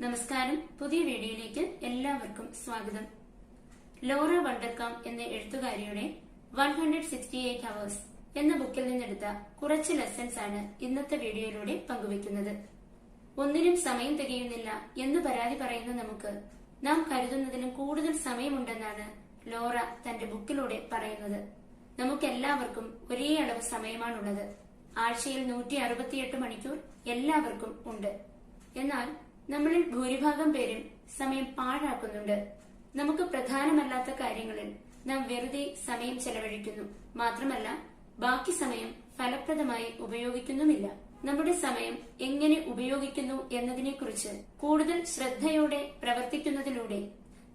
നമസ്കാരം. പുതിയ വീഡിയോയിലേക്ക് എല്ലാവർക്കും സ്വാഗതം. ലോറ വണ്ടർകാം എന്ന എഴുത്തുകാരിയുടെ 168 ഹവേഴ്സ് എന്ന ബുക്കിൽ നിന്നെടുത്ത കുറച്ച് ലെസൺസ് ആണ് ഇന്നത്തെ വീഡിയോയിലൂടെ പങ്കുവെക്കുന്നത്. ഒന്നിനും സമയം തികയുന്നില്ല എന്ന് പരാതി പറയുന്ന നമുക്ക് നാം കരുതുന്നതിലും കൂടുതൽ സമയമുണ്ടെന്നാണ് ലോറ തന്റെ ബുക്കിലൂടെ പറയുന്നത്. നമുക്കെല്ലാവർക്കും ഒരേ അളവ് സമയമാണുള്ളത്. ആഴ്ചയിൽ 168 മണിക്കൂർ എല്ലാവർക്കും ഉണ്ട്. എന്നാൽ നമ്മളിൽ ഭൂരിഭാഗം പേരും സമയം പാഴാക്കുന്നുണ്ട്. നമുക്ക് പ്രധാനമല്ലാത്ത കാര്യങ്ങളിൽ നാം വെറുതെ സമയം ചെലവഴിക്കുന്നു. മാത്രമല്ല, ബാക്കി സമയം ഫലപ്രദമായി ഉപയോഗിക്കുന്നുമില്ല. നമ്മുടെ സമയം എങ്ങനെ ഉപയോഗിക്കുന്നു എന്നതിനെക്കുറിച്ച് കൂടുതൽ ശ്രദ്ധയോടെ പ്രവർത്തിക്കുന്നതിലൂടെ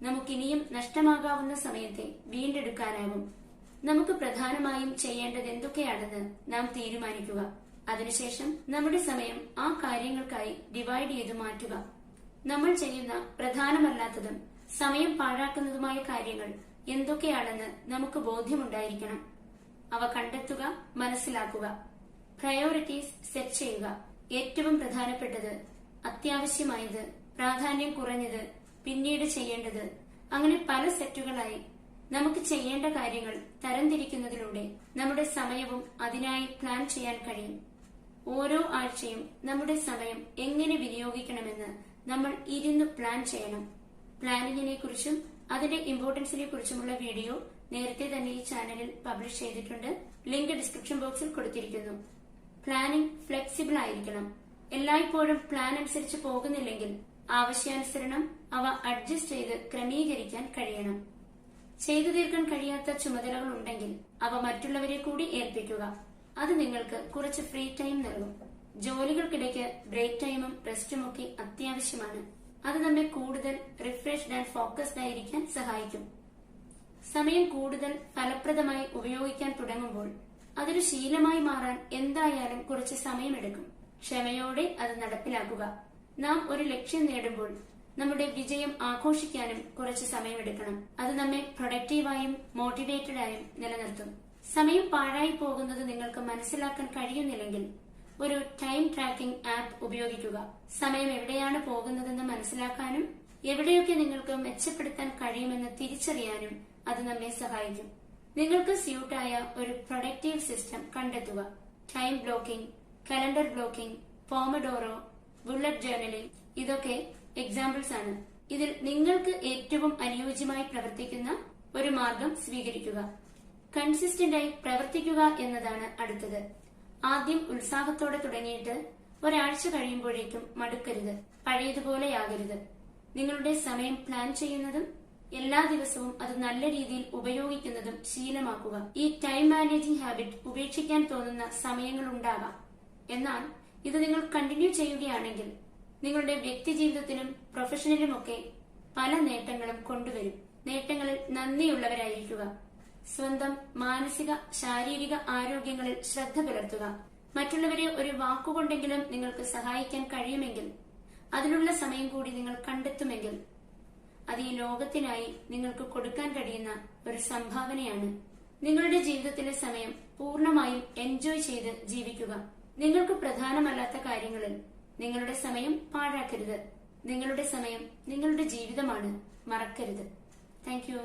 നമുക്കിനിയും നഷ്ടമാകാവുന്ന സമയത്തെ വീണ്ടെടുക്കാനാകും. നമുക്ക് പ്രധാനമായും ചെയ്യേണ്ടത് എന്തൊക്കെയാണെന്ന് നാം തീരുമാനിക്കുക. അതിനുശേഷം നമ്മുടെ സമയം ആ കാര്യങ്ങൾക്കായി ഡിവൈഡ് ചെയ്തു മാറ്റുക. നമ്മൾ ചെയ്യുന്ന പ്രധാനമല്ലാത്തതും സമയം പാഴാക്കുന്നതുമായ കാര്യങ്ങൾ എന്തൊക്കെയാണെന്ന് നമുക്ക് ബോധ്യമുണ്ടായിരിക്കണം. അവ കണ്ടെത്തുക, മനസ്സിലാക്കുക. പ്രയോറിറ്റീസ് സെറ്റ് ചെയ്യുക. ഏറ്റവും പ്രധാനപ്പെട്ടത്, അത്യാവശ്യമായത്, പ്രാധാന്യം കുറഞ്ഞത്, പിന്നീട് ചെയ്യേണ്ടത്, അങ്ങനെ പല സെറ്റുകളായി നമുക്ക് ചെയ്യേണ്ട കാര്യങ്ങൾ തരംതിരിക്കുന്നതിലൂടെ നമ്മുടെ സമയവും അതിനായി പ്ലാൻ ചെയ്യാൻ കഴിയും. ഓരോ ആഴ്ചയും നമ്മുടെ സമയം എങ്ങനെ വിനിയോഗിക്കണമെന്ന് നമ്മൾ ഇരുന്ന് പ്ലാൻ ചെയ്യണം. പ്ലാനിങ്ങിനെ കുറിച്ചും അതിന്റെ ഇമ്പോർട്ടൻസിനെ കുറിച്ചുമുള്ള വീഡിയോ നേരത്തെ തന്നെ ഈ ചാനലിൽ പബ്ലിഷ് ചെയ്തിട്ടുണ്ട്. ലിങ്ക് ഡിസ്ക്രിപ്ഷൻ ബോക്സിൽ കൊടുത്തിരിക്കുന്നു. പ്ലാനിംഗ് ഫ്ലെക്സിബിൾ ആയിരിക്കണം. എല്ലായ്പ്പോഴും പ്ലാൻ അനുസരിച്ച് പോകുന്നില്ലെങ്കിൽ ആവശ്യാനുസരണം അവ അഡ്ജസ്റ്റ് ചെയ്ത് ക്രമീകരിക്കാൻ കഴിയണം. ചെയ്തു തീർക്കാൻ കഴിയാത്ത ചുമതലകൾ ഉണ്ടെങ്കിൽ അവ മറ്റുള്ളവരെ കൂടി ഏൽപ്പിക്കുക. അത് നിങ്ങൾക്ക് കുറച്ച് ഫ്രീ ടൈം നൽകും. ജോലികൾക്കിടയ്ക്ക് ബ്രേക്ക് ടൈമും റെസ്റ്റും ഒക്കെ അത്യാവശ്യമാണ്. അത് നമ്മെ കൂടുതൽ റിഫ്രഷ്ഡ് ആൻഡ് ഫോക്കസ്ഡ് ആയിരിക്കാൻ സഹായിക്കും. സമയം കൂടുതൽ ഫലപ്രദമായി ഉപയോഗിക്കാൻ തുടങ്ങുമ്പോൾ അതൊരു ശീലമായി മാറാൻ എന്തായാലും കുറച്ച് സമയമെടുക്കും. ക്ഷമയോടെ അത് നടപ്പിലാക്കുക. നാം ഒരു ലക്ഷ്യം നേടുമ്പോൾ നമ്മുടെ വിജയം ആഘോഷിക്കാനും കുറച്ച് സമയമെടുക്കണം. അത് നമ്മെ പ്രൊഡക്റ്റീവായും മോട്ടിവേറ്റഡായും നിലനിർത്തും. സമയം പാഴായി പോകുന്നത് നിങ്ങൾക്ക് മനസ്സിലാക്കാൻ കഴിയുന്നില്ലെങ്കിൽ ഒരു ടൈം ട്രാക്കിംഗ് ആപ്പ് ഉപയോഗിക്കുക. സമയം എവിടെയാണ് പോകുന്നതെന്ന് മനസ്സിലാക്കാനും എവിടെയൊക്കെ നിങ്ങൾക്ക് മെച്ചപ്പെടുത്താൻ കഴിയുമെന്ന് തിരിച്ചറിയാനും അത് നമ്മെ സഹായിക്കും. നിങ്ങൾക്ക് സ്യൂട്ടായ ഒരു പ്രൊഡക്റ്റീവ് സിസ്റ്റം കണ്ടെത്തുക. Time blocking, calendar blocking, Pomodoro, bullet journaling ഇതൊക്കെ എക്സാമ്പിൾസ് ആണ്. ഇതിൽ നിങ്ങൾക്ക് ഏറ്റവും അനുയോജ്യമായി പ്രവർത്തിക്കുന്ന ഒരു മാർഗം സ്വീകരിക്കുക. കൺസിസ്റ്റന്റായി പ്രവർത്തിക്കുക എന്നതാണ് അടുത്തത്. ആദ്യം ഉത്സാഹത്തോടെ തുടങ്ങിയിട്ട് ഒരാഴ്ച കഴിയുമ്പോഴേക്കും മടുക്കരുത്. പഴയതുപോലെയാകരുത്. നിങ്ങളുടെ സമയം പ്ലാൻ ചെയ്യുന്നതും എല്ലാ ദിവസവും അത് നല്ല രീതിയിൽ ഉപയോഗിക്കുന്നതും ശീലമാക്കുക. ഈ ടൈം മാനേജിംഗ് ഹാബിറ്റ് ഉപേക്ഷിക്കാൻ തോന്നുന്ന സമയങ്ങൾ ഉണ്ടാകാം. എന്നാൽ ഇത് നിങ്ങൾ കണ്ടിന്യൂ ചെയ്യുകയാണെങ്കിൽ നിങ്ങളുടെ വ്യക്തി ജീവിതത്തിനും പ്രൊഫഷനിലുമൊക്കെ പല നേട്ടങ്ങളും കൊണ്ടുവരും. നേട്ടങ്ങളിൽ നന്ദിയുള്ളവരായിരിക്കുക. സ്വന്തം മാനസിക ശാരീരിക ആരോഗ്യങ്ങളിൽ ശ്രദ്ധ പുലർത്തുക. മറ്റുള്ളവരെ ഒരു വാക്കുകൊണ്ടെങ്കിലും നിങ്ങൾക്ക് സഹായിക്കാൻ കഴിയുമെങ്കിൽ, അതിനുള്ള സമയം കൂടി നിങ്ങൾ കണ്ടെത്തുമെങ്കിൽ അത് ഈ ലോകത്തിനായി നിങ്ങൾക്ക് കൊടുക്കാൻ കഴിയുന്ന ഒരു സംഭാവനയാണ്. നിങ്ങളുടെ ജീവിതത്തിലെ സമയം പൂർണ്ണമായും എൻജോയ് ചെയ്ത് ജീവിക്കുക. നിങ്ങൾക്ക് പ്രധാനമല്ലാത്ത കാര്യങ്ങളിൽ നിങ്ങളുടെ സമയം പാഴാക്കരുത്. നിങ്ങളുടെ സമയം നിങ്ങളുടെ ജീവിതമാണ്. മറക്കരുത്. Thank you.